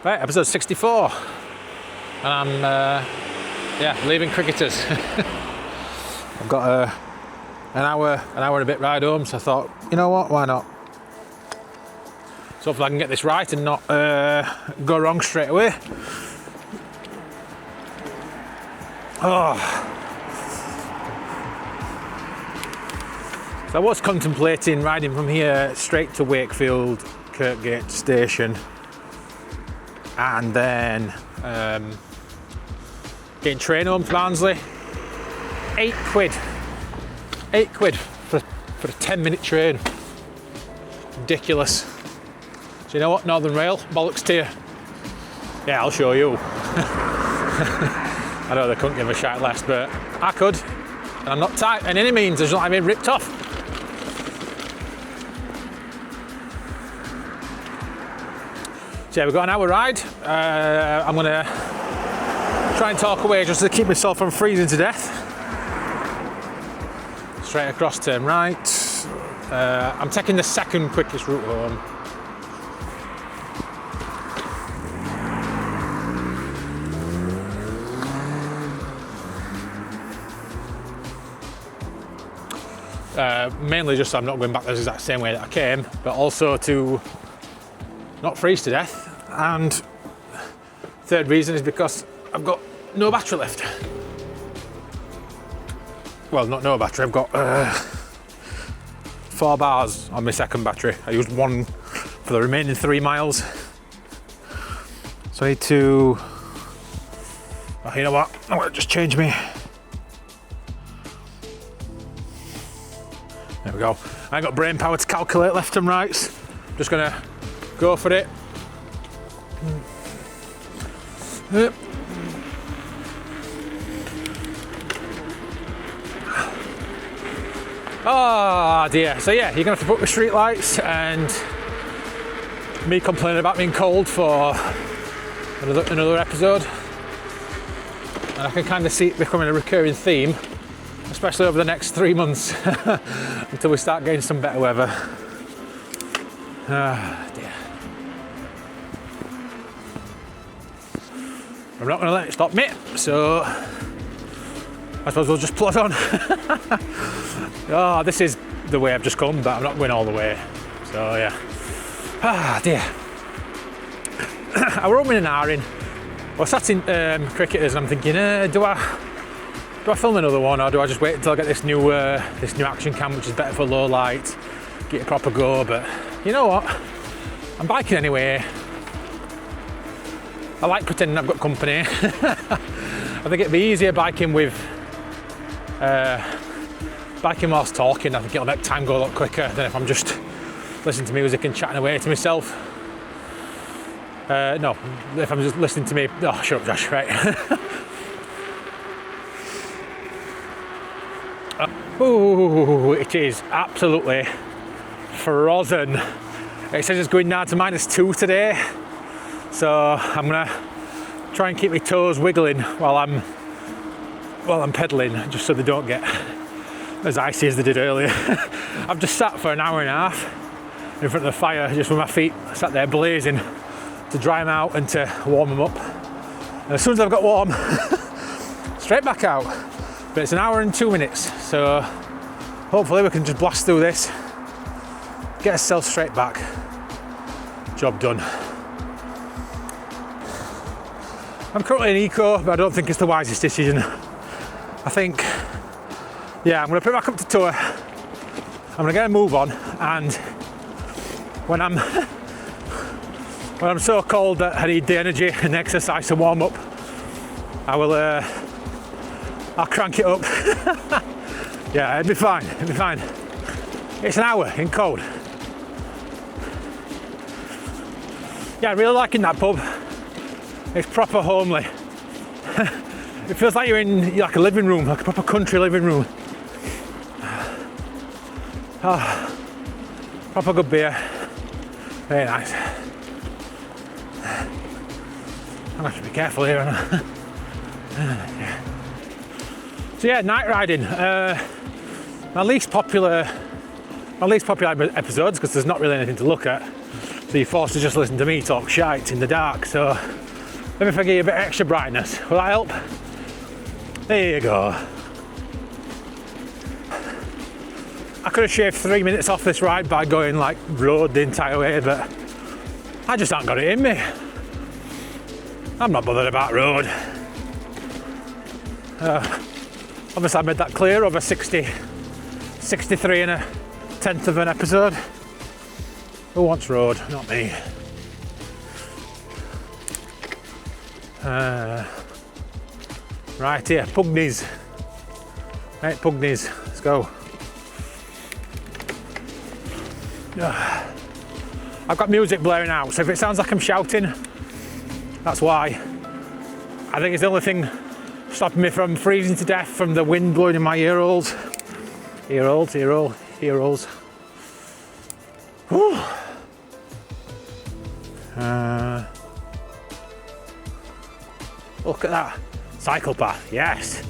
Right, episode 64. And I'm, leaving cricketers. I've got an hour and a bit ride home, so I thought, you know what, why not? So hopefully I can get this right and not go wrong straight away. Oh. So I was contemplating riding from here straight to Wakefield, Kirkgate station, and then getting train home to Barnsley. £8. £8 for a 10-minute train. Ridiculous. So you know what, Northern Rail, bollocks to you. Yeah, I'll show you. I know they couldn't give a shite less, but I could. And I'm not tight in any means, it's not like being ripped off. So yeah, we've got an hour ride. I'm gonna try and talk away just to keep myself from freezing to death. Straight across, turn right. I'm taking the second quickest route home. Mainly just so I'm not going back the exact same way that I came, but also to not freeze to death. And third reason is because I've got no battery left. Well, not no battery, I've got 4 bars on my second battery. I used one for the remaining 3 miles. So I need to, oh, you know what, I'm gonna just change me. There we go. I ain't got brain power to calculate left and rights. Just gonna go for it. Oh dear. So yeah, you're gonna have to put the street lights and me complaining about being cold for another episode. And I can kind of see it becoming a recurring theme, especially over the next 3 months until we start getting some better weather. Ah dear. I'm not going to let it stop me, so I suppose we'll just plod on. Oh, this is the way I've just come, but I'm not going all the way. So yeah. Ah dear. I were opening an hour in. I was sat in cricketers and I'm thinking, do I film another one, or do I just wait until I get this new action cam, which is better for low light, get a proper go? But you know what? I'm biking anyway. I like pretending I've got company. I think it'd be easier biking whilst talking. I think it'll make time go a lot quicker than if I'm just listening to music and chatting away to myself. No, if I'm just listening to me. Oh, shut up, Josh, right. Ooh, it is absolutely frozen. It says it's going down to -2 today. So I'm gonna try and keep my toes wiggling while I'm pedalling, just so they don't get as icy as they did earlier. I've just sat for an hour and a half in front of the fire, just with my feet sat there blazing to dry them out and to warm them up. And as soon as I've got warm, straight back out. But it's an hour and 2 minutes, so hopefully we can just blast through this, get ourselves straight back. Job done. I'm currently in eco, but I don't think it's the wisest decision. I think, yeah, I'm going to put it back up to tour. I'm going to get a move on, and when I'm so cold that I need the energy and the exercise to warm up, I'll crank it up. Yeah, it'll be fine, it'll be fine. It's an hour in cold. Yeah, I'm really liking that pub. It's proper homely. It feels like you're in like a living room, like a proper country living room. Oh, proper good beer. Very nice. I'm gonna have to be careful here, aren't I? Yeah. So yeah, night riding. My least popular episodes, because there's not really anything to look at. So you're forced to just listen to me talk shite in the dark. So maybe if I give you a bit of extra brightness, will that help? There you go. I could have shaved 3 minutes off this ride by going like road the entire way, but I just haven't got it in me. I'm not bothered about road. Obviously I made that clear over 63 and a tenth of an episode. Who wants road? Not me. Right here, Pugneys. Right, Pugneys, let's go. I've got music blaring out, so if it sounds like I'm shouting, that's why. I think it's the only thing stopping me from freezing to death from the wind blowing in my ear holes. Ear holes. Whew. Look at that cycle path, yes,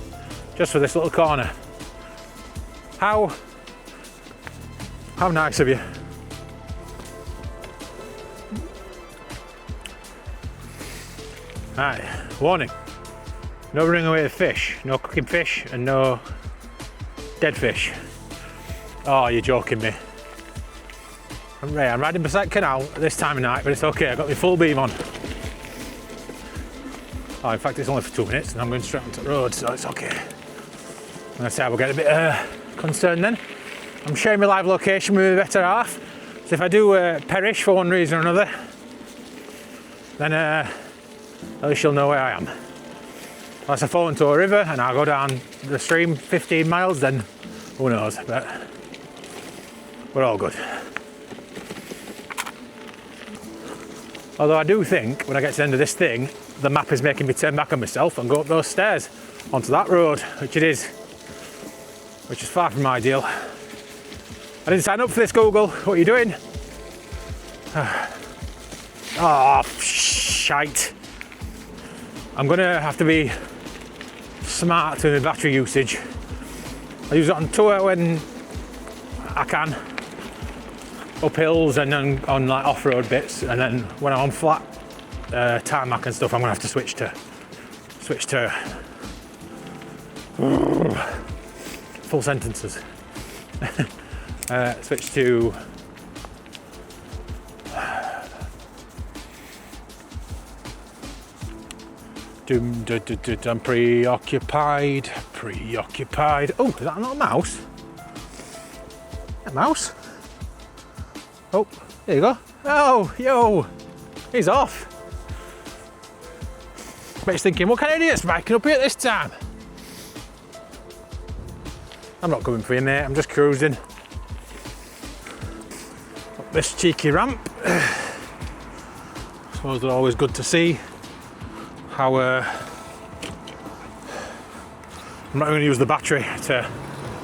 just for this little corner. How nice of you. Right, warning, no running away with fish, no cooking fish, and no dead fish. Oh, you're joking me. I'm riding beside canal at this time of night, but it's okay, I've got my full beam on. Oh, in fact, it's only for 2 minutes and I'm going straight onto the road, so it's okay. I'm gonna say I will get a bit concerned then. I'm sharing my live location with my better half, so if I do perish for one reason or another, then at least you'll know where I am. Unless I fall into a river and I go down the stream 15 miles, then who knows, but we're all good. Although I do think when I get to the end of this thing, the map is making me turn back on myself and go up those stairs onto that road, which is far from ideal. I didn't sign up for this, Google. What are you doing? Oh, shite. I'm gonna have to be smart with my battery usage. I use it on tour when I can, up hills and then on like off-road bits, and then when I'm on flat tarmac and stuff, I'm gonna have to switch to full sentences. Switch to I'm preoccupied. Oh, is that not a mouse? A mouse? Oh, there you go. Oh, yo, he's off. But he's thinking, what kind of idiot's biking up here at this time? I'm not coming for you, mate. I'm just cruising up this cheeky ramp. I suppose they're always good to see how I'm not going to use the battery to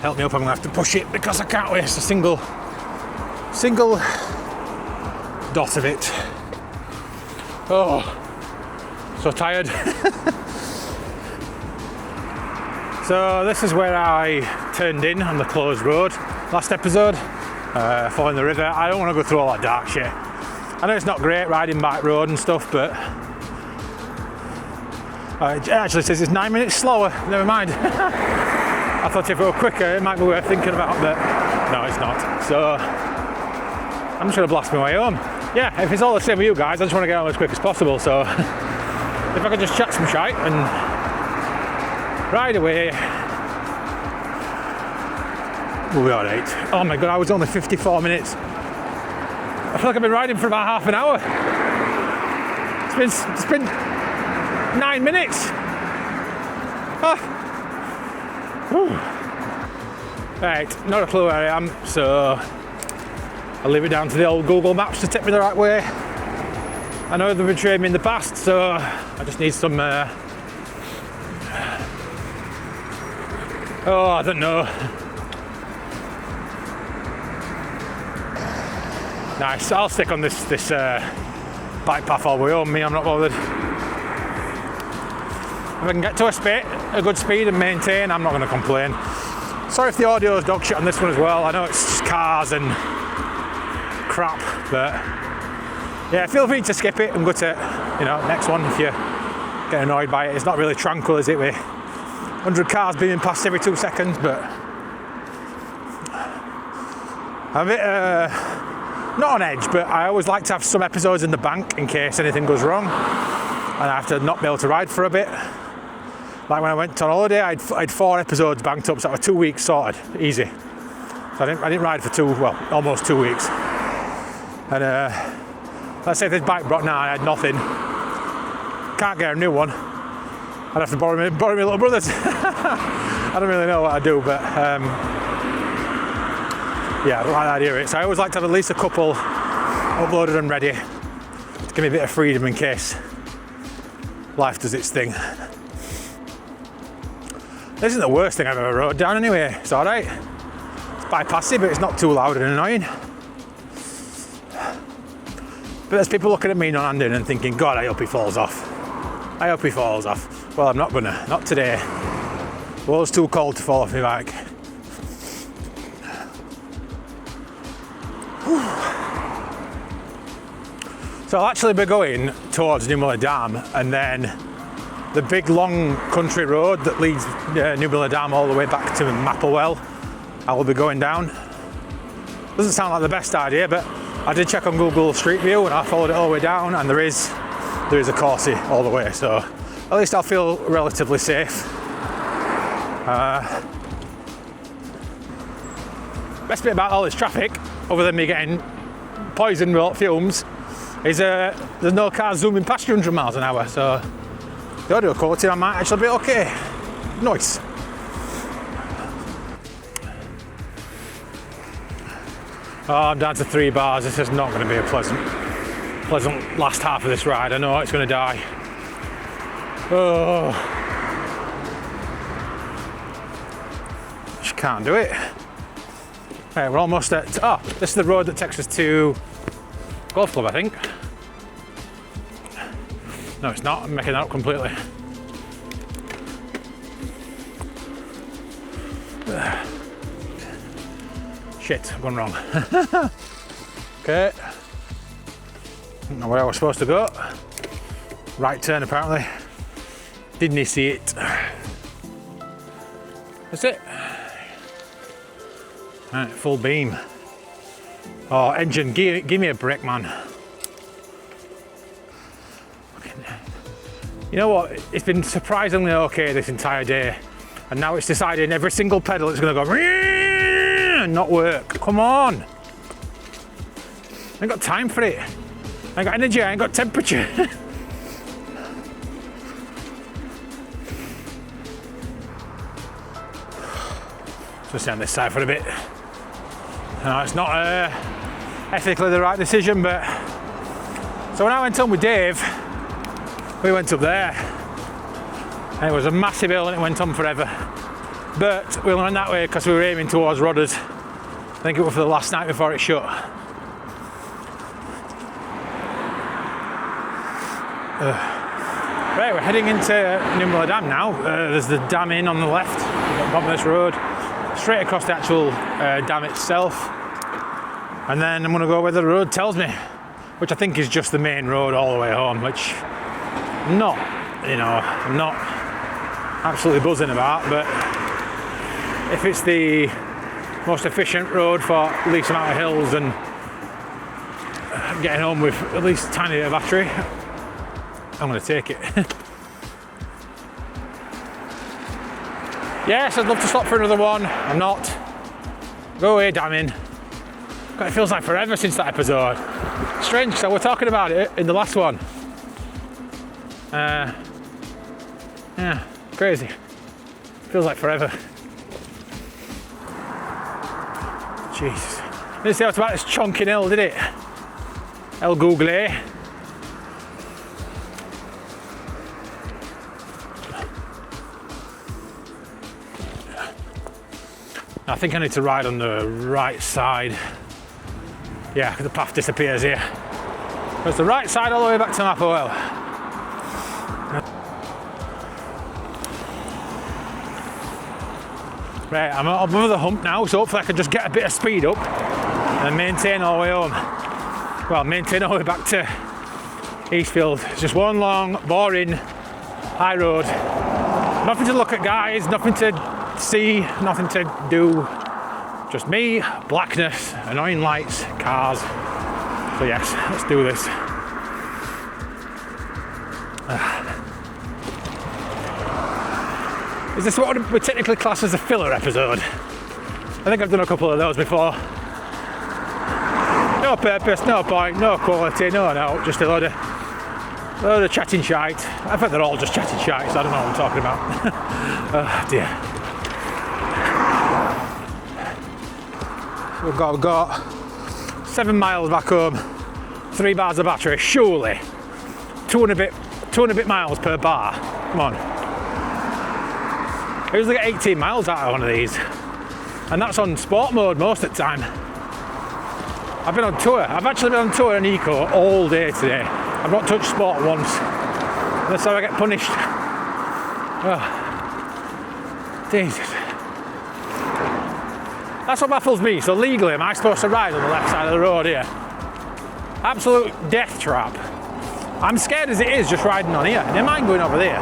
help me up. I'm going to have to push it because I can't waste a single dot of it. Oh, so tired. So this is where I turned in on the closed road last episode, following the river. I don't want to go through all that dark shit. I know it's not great riding bike road and stuff, but it actually says it's 9 minutes slower. Never mind. I thought if it were quicker, it might be worth thinking about, but no, it's not. So I'm just going to blast my way home. Yeah, if it's all the same with you guys, I just want to get home as quick as possible. So if I could just chat some shite and ride away, we'll be alright. Oh my god, I was only 54 minutes. I feel like I've been riding for about half an hour. It's been 9 minutes. Ah. Right, not a clue where I am, so I'll leave it down to the old Google Maps to take me the right way. I know they've betrayed me in the past, so I just need some I don't know. Nice, I'll stick on this bike path all the way home. Me, I'm not bothered. If I can get to a good speed and maintain, I'm not going to complain. Sorry if the audio is dog shit on this one as well. I know it's cars and crap, but yeah, feel free to skip it and go to, next one if you get annoyed by it. It's not really tranquil, is it, with 100 cars being passed every 2 seconds, but I'm a bit, not on edge, but I always like to have some episodes in the bank in case anything goes wrong and I have to not be able to ride for a bit. Like when I went on holiday, I had 4 episodes banked up, so that was 2 weeks sorted, easy. So I didn't ride for almost 2 weeks. And let's say if this bike broke now, I had nothing. Can't get a new one. I'd have to borrow my little brother's. I don't really know what I do, but yeah, I don't like the idea of it. So I always like to have at least a couple uploaded and ready to give me a bit of freedom in case life does its thing. This isn't the worst thing I've ever rode down anyway. It's alright. It's bypassy, but it's not too loud and annoying. But there's people looking at me non-handing and thinking, God, I hope he falls off. I hope he falls off. Well, I'm not gonna. Not today. The world's too cold to fall off my bike. So I'll actually be going towards Newmillerdam, and then the big long country road that leads Newmillerdam all the way back to Mapplewell, I will be going down. Doesn't sound like the best idea, but I did check on Google Street View and I followed it all the way down, and there is a coursey all the way, so at least I'll feel relatively safe. Best bit about all this traffic, other than me getting poisoned with fumes, is there's no cars zooming past you 100 miles an hour, so if I do a coating, I might actually be okay. Nice. Oh, I'm down to 3 bars. This is not going to be a pleasant last half of this ride. I know it's going to die. Oh, just can't do it. Hey, we're almost at. Oh, this is the road that takes us to Golf Club, I think. No, it's not. I'm making that up completely. Shit, I've gone wrong. Okay. I don't know where I was supposed to go. Right turn, apparently. Didn't see it. That's it. Right, full beam. Oh, engine, give me a break, man. You know what? It's been surprisingly okay this entire day, and now it's deciding every single pedal it's going to go and not work. Come on! I ain't got time for it. I ain't got energy. I ain't got temperature. Just stay on this side for a bit. No, it's not ethically the right decision, but so when I went on with Dave, we went up there, and it was a massive hill and it went on forever. But we went that way because we were aiming towards Rodders. I think it was for the last night before it shut. Right, we're heading into Newmillerdam now. There's the dam in on the left, at the bottom of this road, straight across the actual dam itself. And then I'm going to go where the road tells me, which I think is just the main road all the way home, which I'm not absolutely buzzing about, but if it's the most efficient road for least amount of hills and getting home with at least a tiny bit of battery, I'm going to take it. Yes, I'd love to stop for another one. I'm not. Go away, damn in. God, it feels like forever since that episode. Strange, because we're talking about it in the last one. Yeah, crazy. Feels like forever. Jesus. Didn't say what about this chonking hill, did it? El Google. I think I need to ride on the right side. Yeah, because the path disappears here. It's the right side all the way back to Mapplewell. Right, I'm above the hump now, so hopefully I can just get a bit of speed up and maintain all the way home. well, maintain all the way back to Eastfield. It's just one long, boring, high road. Nothing to look at, guys, nothing to see, nothing to do. Just me, blackness, annoying lights, cars. So yes, let's do this. Is this what we technically class as a filler episode? I think I've done a couple of those before. No purpose, no point, no quality, no, just a load of chatting shite. I think they're all just chatting shite, so I don't know what I'm talking about. Oh dear. We've got 7 miles back home, 3 bars of battery, surely. 2 and a bit miles per bar. Come on. I usually get 18 miles out of one of these. And that's on sport mode most of the time. I've been on tour. I've actually been on tour in Eco all day today. I've not touched sport once. That's how I get punished. Oh. Jesus. That's what baffles me. So legally, am I supposed to ride on the left side of the road here? Absolute death trap. I'm scared as it is just riding on here. Never mind going over there.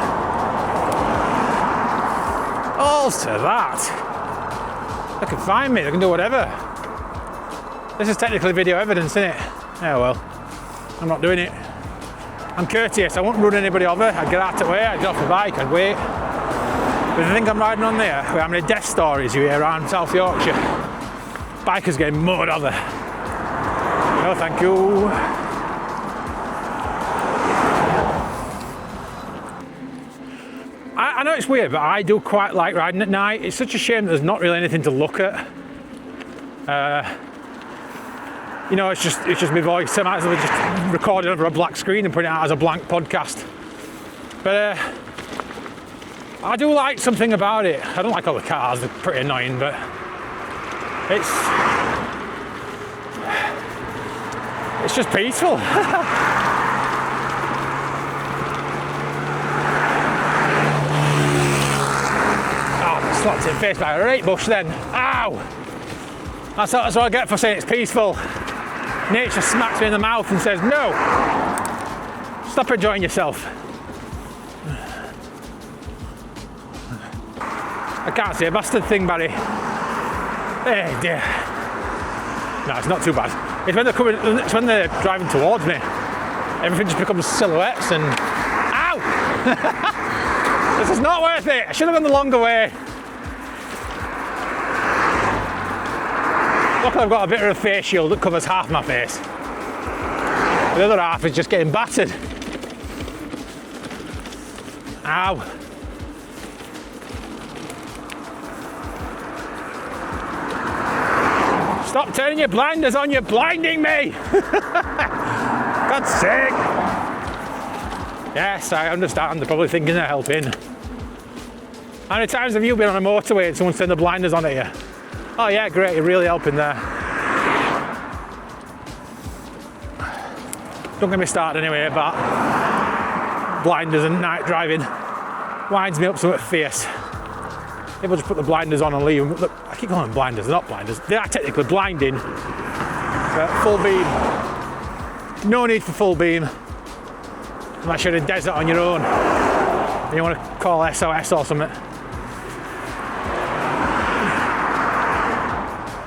All's to that. They can find me, they can do whatever. This is technically video evidence, isn't it? Yeah, well, I'm not doing it. I'm courteous, I won't run anybody over. I'd get out of the way, I'd get off the bike, I'd wait. But if you think I'm riding on there, how many death stories you hear around South Yorkshire? Bikers getting mowed over. No, thank you. I know it's weird, but I do quite like riding at night. It's such a shame that there's not really anything to look at. You know, it's just my voice. I might as well just record it over a black screen and put it out as a blank podcast. But I do like something about it. I don't like all the cars, they're pretty annoying, but it's just peaceful. Slapped in the face by a rate bush then. Ow! That's what I get for saying it's peaceful. Nature smacks me in the mouth and says, no! Stop enjoying yourself. I can't see a bastard thing, Barry. Hey dear. No, it's not too bad. It's when they're driving towards me. Everything just becomes silhouettes and... Ow! This is not worth it. I should have gone the longer way. Look, I've got a bit of a face shield that covers half my face. The other half is just getting battered. Ow. Stop turning your blinders on, you're blinding me! God's sake! Yes, I understand, they're probably thinking they're helping. How many times have you been on a motorway and someone's turned the blinders on at you? Oh yeah, great, you're really helping there. Don't get me started anyway about blinders and night driving. Winds me up somewhat fierce. People just put the blinders on and leave them. Look, I keep calling them blinders, they're not blinders. They are technically blinding. But full beam. No need for full beam. Unless you're in a desert on your own. And you want to call SOS or something.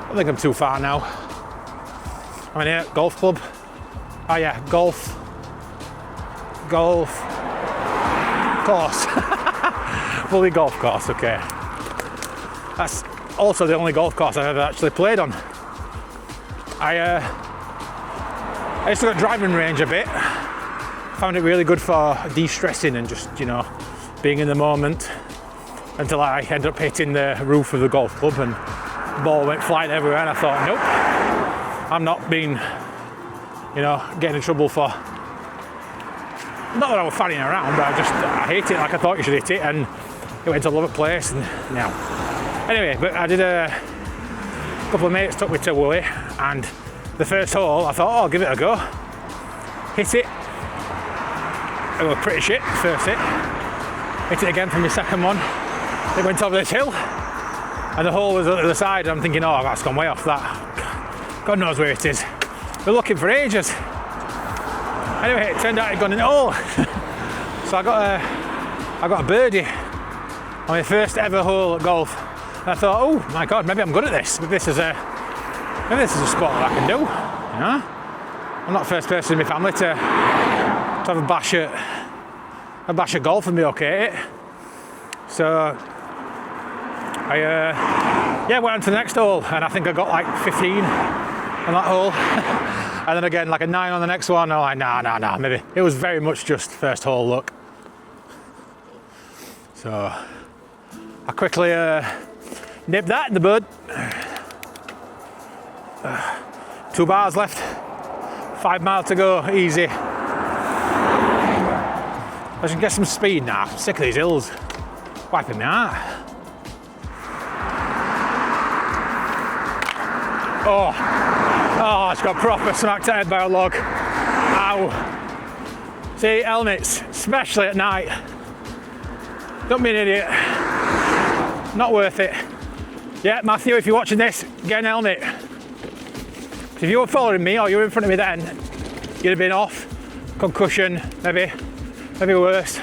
I think I'm too far now. I'm in here, golf club. Oh yeah, golf course. Fully golf course, okay. That's also the only golf course I've ever actually played on. I used to go driving range a bit. Found it really good for de-stressing and just, you know, being in the moment until I ended up hitting the roof of the golf club and the ball went flying everywhere and I thought, nope, I'm not being, you know, getting in trouble for, not that I was fanning around, but I hit it like I thought you should hit it and it went all over the place and now. Anyway, but I did a couple of mates took me to Woolly and the first hole I thought, oh, I'll give it a go. Hit it. It was pretty shit, first hit. Hit it again from the second one. It went over this hill and the hole was at the other side. I'm thinking, oh, that's gone way off that. God knows where it is. We're looking for ages. Anyway, it turned out it'd gone in. Oh, so I got a birdie on my first ever hole at golf. And I thought, oh my God, maybe I'm good at this. Maybe this is a sport that I can do. You know, I'm not the first person in my family to have a bash at golf and be okay at it. So I went on to the next hole, and I think I got like 15 on that hole. And then again, like a 9 on the next one. I'm like, nah, maybe. It was very much just first hole luck. So I quickly nipped that in the bud. 2 bars left. 5 miles to go, easy. I should get some speed now. I'm sick of these hills. Wiping me out. Oh, it's got proper smacked head by a log. Ow. See, helmets, especially at night. Don't be an idiot. Not worth it. Yeah, Matthew, if you're watching this, get an helmet. If you were following me or you were in front of me then, you'd have been off. Concussion, maybe worse.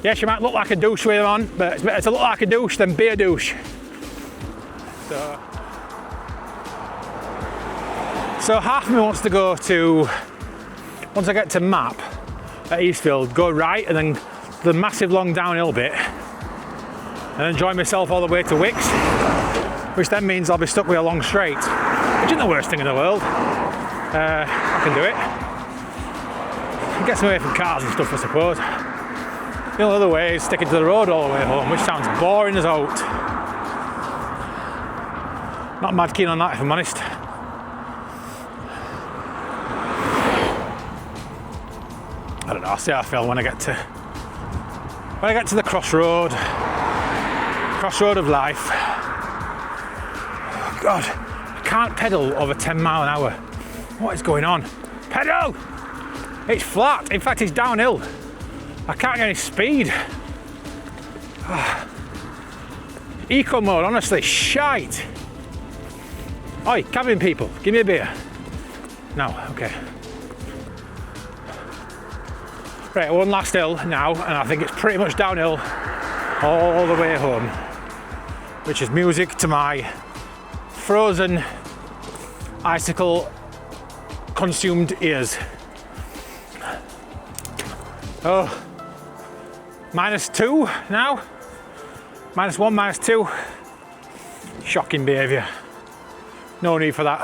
Yes, you might look like a douche with them on, but it's better to look like a douche than be a douche. So half of me wants to go to, once I get to Map at Eastfield, go right and then the massive long downhill bit and then join myself all the way to Wicks, which then means I'll be stuck with a long straight, which isn't the worst thing in the world. I can do it. It gets me away from cars and stuff, I suppose. The only other way is sticking to the road all the way home, which sounds boring as out. Not mad keen on that, if I'm honest. I don't know, I'll see how I feel when I get to the crossroad of life. Oh God, I can't pedal over 10 mile an hour. What is going on? Pedal! It's flat, in fact it's downhill. I can't get any speed. Eco mode, honestly, shite. Oi, cabin people, give me a beer. No, okay. Right, one last hill now, and I think it's pretty much downhill all the way home, which is music to my frozen, icicle-consumed ears. Oh, -2 now. -1, -2. Shocking behaviour. No need for that.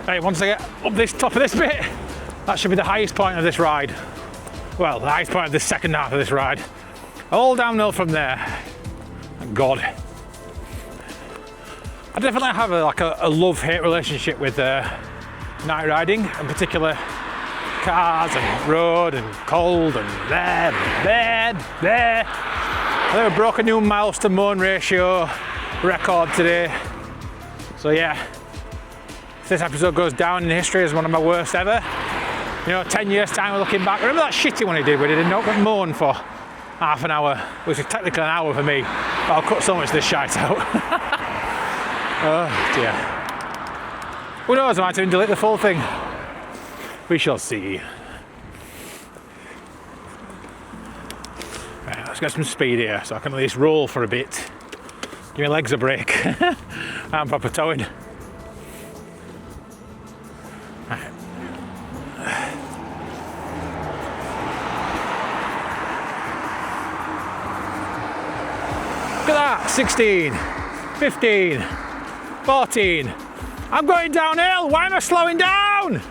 Right, once I get up this top of this bit, that should be the highest point of this ride. Well, the highest point of the second half of this ride. All downhill from there. Thank God. I definitely have a love-hate relationship with night riding, in particular cars and road and cold and there. I think I broke a new miles to moan ratio record today. So yeah, if this episode goes down in history as one of my worst ever, you know, 10 years time we're looking back. Remember that shitty one he did where he did not moan for half an hour, which is technically an hour for me, but I'll cut so much of this shite out. Oh dear. Who knows, I might even delete the full thing. We shall see. Right, let's get some speed here so I can at least roll for a bit. Give my legs a break. I'm proper towing. Right. Look at that, 16, 15, 14. I'm going downhill, why am I slowing down?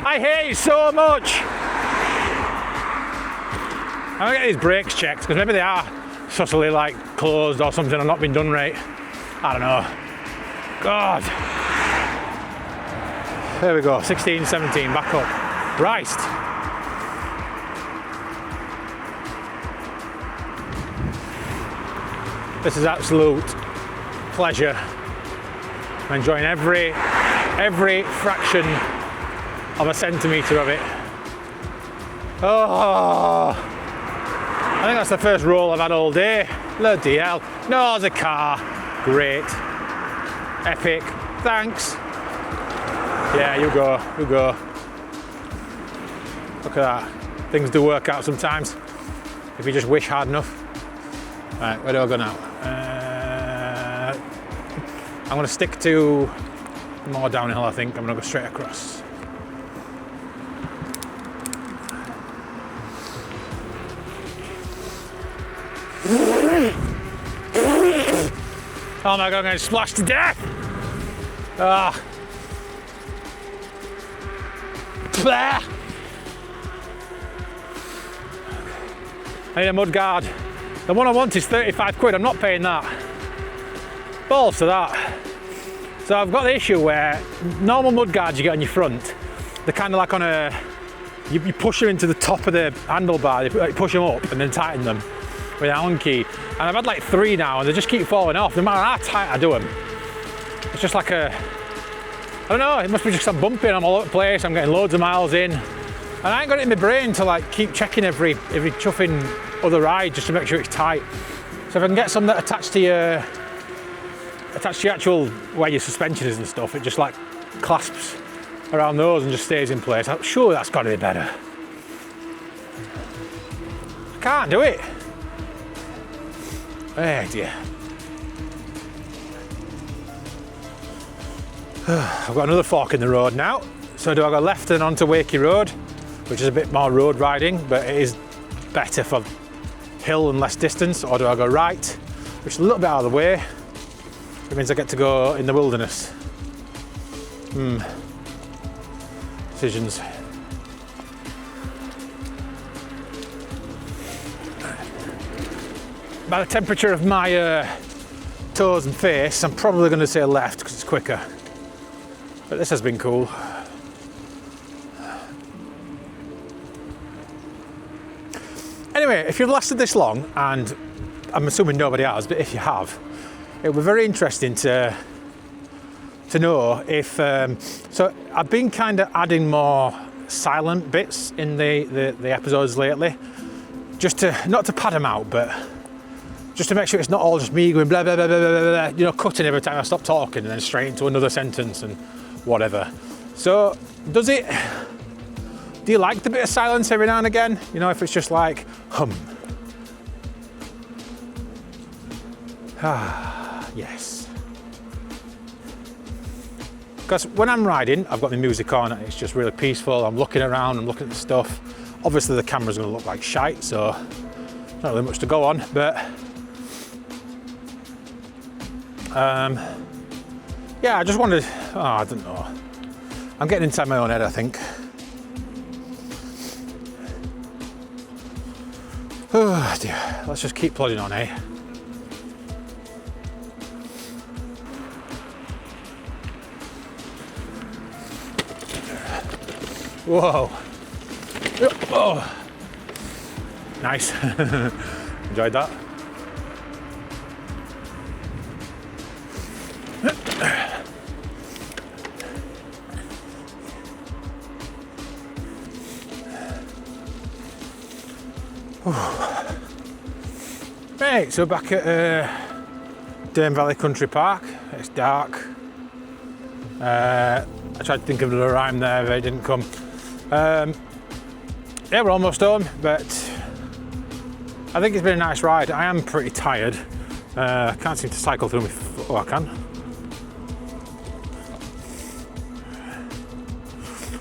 I hate it so much. I'm gonna get these brakes checked because maybe they are subtly like closed or something or not been done right. I don't know. God. There we go, 16, 17, back up. Christ. This is absolute pleasure. I'm enjoying every fraction of a centimetre of it. Oh, I think that's the first roll I've had all day. Bloody hell. No, there's a car. Great. Epic. Thanks. Yeah, you go. Look at that. Things do work out sometimes if you just wish hard enough. Right, where do I go now? I'm going to stick to more downhill, I think. I'm going to go straight across. Oh my god, I'm going to splash to death! Ah. I need a mud guard. The one I want is 35 quid, I'm not paying that. Balls to that. So I've got the issue where normal mud guards you get on your front, they're kind of like on a, you push them into the top of the handlebar, you push them up and then tighten them with an Allen key. And I've had like 3 now and they just keep falling off, no matter how tight I do them. It's just like a, I don't know, it must be just I'm bumping, I'm all over the place, I'm getting loads of miles in. And I ain't got it in my brain to like keep checking every chuffing other ride just to make sure it's tight. So if I can get some that attached to your actual, where your suspension is and stuff, it just like clasps around those and just stays in place. I'm sure that's got to be better. I can't do it. Oh dear. I've got another fork in the road now. So do I go left and onto Wakey Road, which is a bit more road riding, but it is better for hill and less distance, or do I go right, which is a little bit out of the way? It means I get to go in the wilderness. Decisions. By the temperature of my toes and face, I'm probably going to say left because it's quicker. But this has been cool. Anyway, if you've lasted this long, and I'm assuming nobody has, but if you have, it would be very interesting to know if, so I've been kind of adding more silent bits in the episodes lately, just to, not to pad them out, but just to make sure it's not all just me going blah, blah, blah, blah, blah, blah, you know, cutting every time I stop talking and then straight into another sentence and whatever. So, do you like the bit of silence every now and again? You know, if it's just like, hum. Ah, yes. Because when I'm riding, I've got the music on, it's just really peaceful, I'm looking around, I'm looking at the stuff. Obviously the camera's going to look like shite, so not really much to go on, but yeah, I just wanted, I don't know. I'm getting inside my own head, I think. Oh dear, let's just keep plodding on, eh? Whoa. Oh. Nice. Enjoyed that. Right, so back at Dearne Valley Country Park. It's dark. I tried to think of a rhyme there, but it didn't come. Yeah, we're almost home, but I think it's been a nice ride. I am pretty tired. I can't seem to cycle through my oh, I can.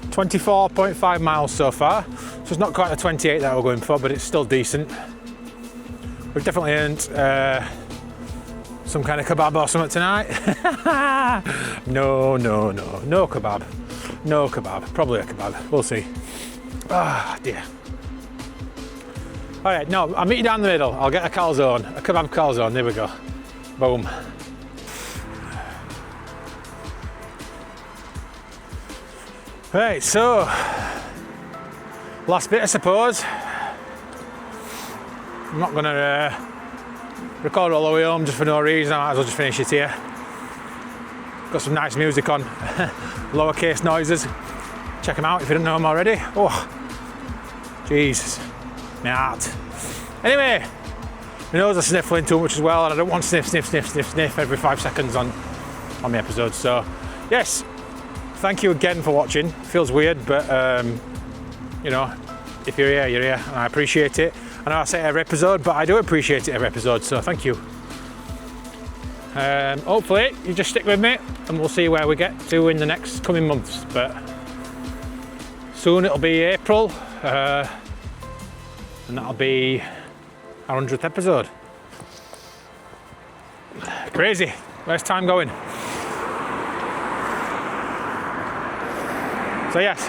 24.5 miles so far. So it's not quite the 28 that we're going for, but it's still decent. We've definitely earned some kind of kebab or something tonight. No kebab. No kebab, probably a kebab, we'll see. Ah, dear. All right, no, I'll meet you down the middle. I'll get a calzone, a kebab calzone, there we go. Boom. Right, so, last bit I suppose. I'm not gonna record all the way home just for no reason, I might as well just finish it here. Got some nice music on, lowercase noises. Check them out if you didn't know them already. Oh, Jesus, my heart. Anyway, my nose is sniffling too much as well, and I don't want sniff every 5 seconds on on the episodes. So yes, thank you again for watching. Feels weird, but you know, if you're here, you're here, and I appreciate it. I know I say it every episode, but I do appreciate it every episode, so thank you. Hopefully you just stick with me and we'll see where we get to in the next coming months, but soon it'll be April, and that'll be our 100th episode. Crazy. Where's time going? So yes,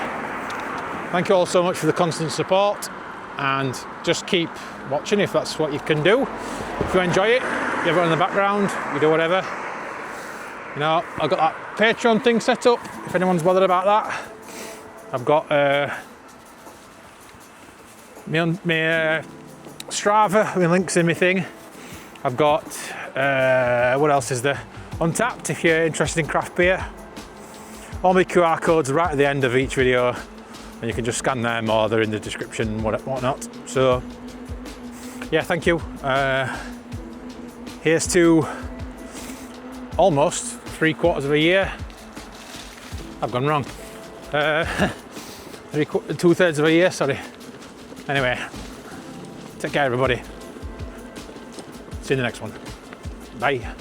thank you all so much for the constant support, and just keep watching if that's what you can do. If you enjoy it, you have it in the background, you do whatever. You know, I've got that Patreon thing set up, if anyone's bothered about that. I've got my Strava, my links in my thing. I've got, what else is there? Untapped, if you're interested in craft beer. All my QR codes are right at the end of each video, and you can just scan them, or they're in the description, whatnot. So, yeah, thank you. Here's to almost 3/4 of a year. I've gone wrong. 2/3 of a year, sorry. Anyway, take care, everybody. See you in the next one. Bye.